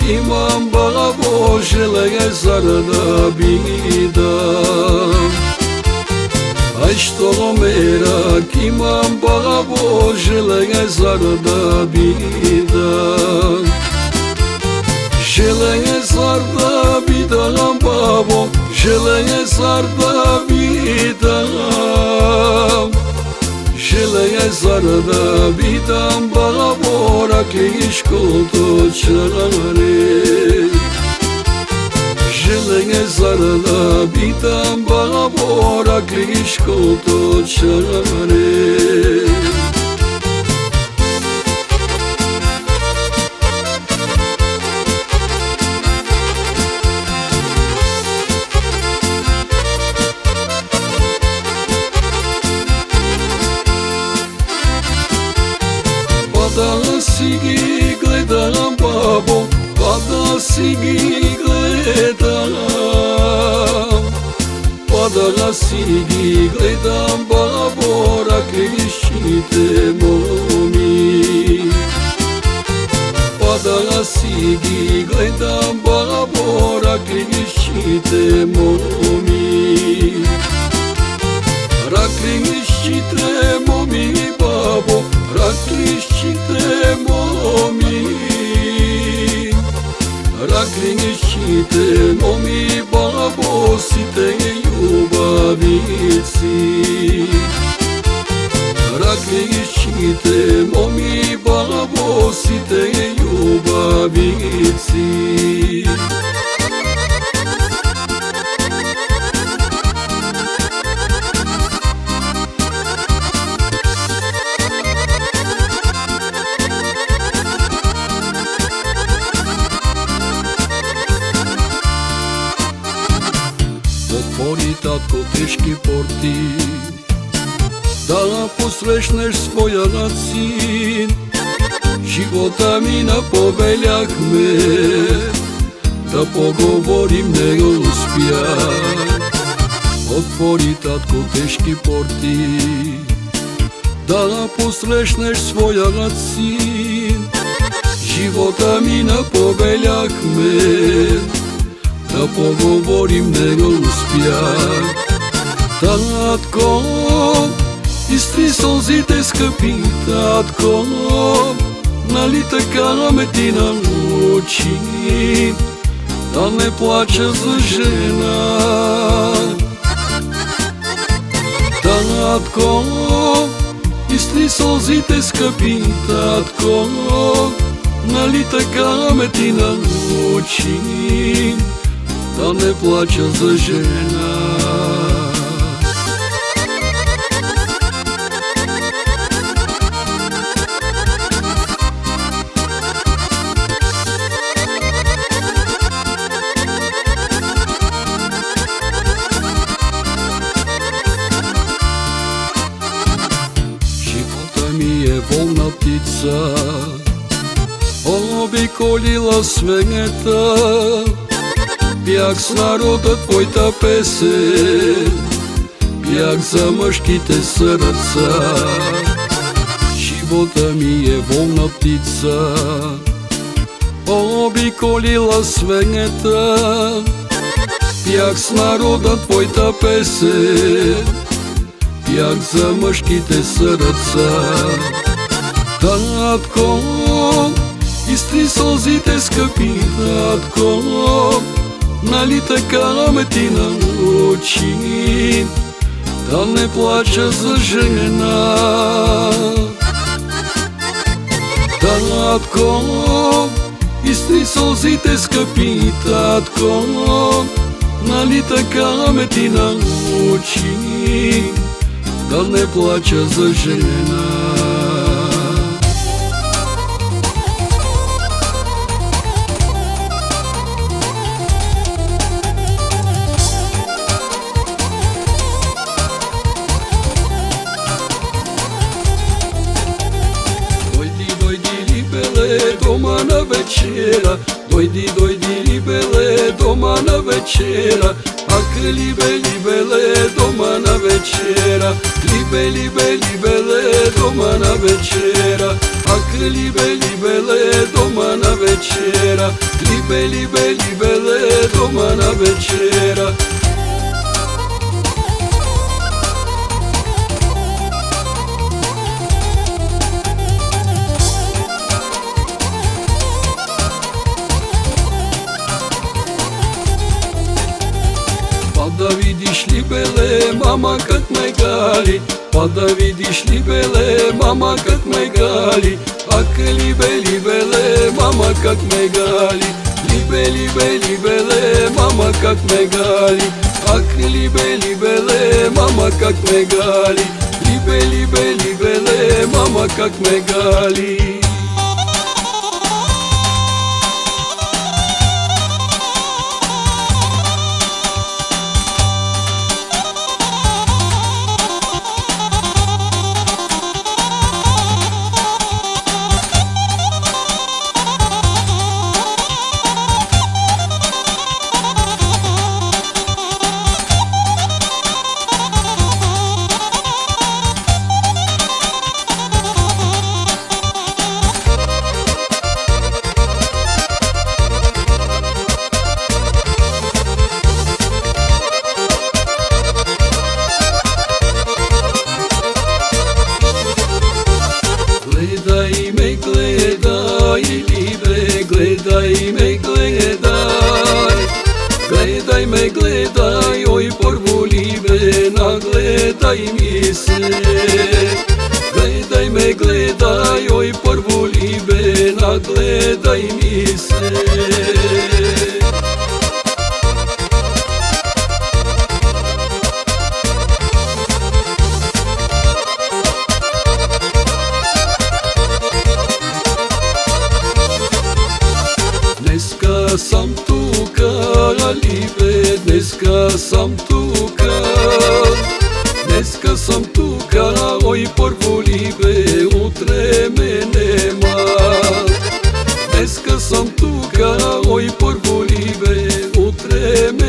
imam babo žele zarada bidam. Aj što merak imam babo žele zarada bidam. Žele zarada bidam babo, žele zarada bidam. Žele zarada bidam babo, rakliško točare. Žele zarada bidam babo, rakliško točare. Da si gi gledam babo, pa da si gi gledam. Pa da si gi gledam babo, raklišite momi. Pa da si gi gledam babo, raklišite momi. Raklišite momi babo, raklišite momi. Raklišite momi babo, site ljubavici. Raklišite momi babo, site ljubavici. Otvori tatko teški porti, da posrešneš svoja sin. Života mi napoveljak me, da pogovorim ne uspija. Otvori tatko teški porti, da posrešneš svoja sin. Života mi napoveljak me, da pogovorim ne uspija. Tatko, istri solzite skъпи, татко, нали така ме ти научи да не плача за жена. Татко, изтри сълзите скъпи, татко, нали така ме ти научи да не плача за жена. Живота ми е волна птица, обиколила света. Пях с народа твоята песен, пях за мъжките сърца. Живота ми е волна птица, обиколила света. Пях с народа твоята песен, пях за мъжките сърца. Татко, изтри сълзите скъпи, татко, нали така ме ти научи да не плача за жена. Татко, изтри сълзите скъпи, татко, нали така ме ти научи да не плача за жена. Дома на вечера, дойди, дойди, либеле, дома на вечера. Ах, либе, либеле, дома на вечера. Либе, либе, либеле, дома на вечера. Ak libe, libele, doma na večera, libe, libe, libele, doma na večera. Pa da vidiš libele, mama kak me gali, pa da vidiš libele, mama kak me gali. Ak libe, libele, mama kak me gali, libe, libe, libele, mama kak me gali. Ak libe, libele, mama kak me gali, libe, libe, libele, mama kak me gali. Gledaj me, gledaj, libe, gledaj me, gledaj. Gledaj me, gledaj, oj porvu libe, nagledaj mi se. Gledaj me, gledaj, oj porvu libe, nagledaj mi se. Dneska sam tuka, libe, dneska sam tuka. Dneska sam tuka, oj porvu libe, utre me nema. Dneska sam tuka, oj porvu libe, utre me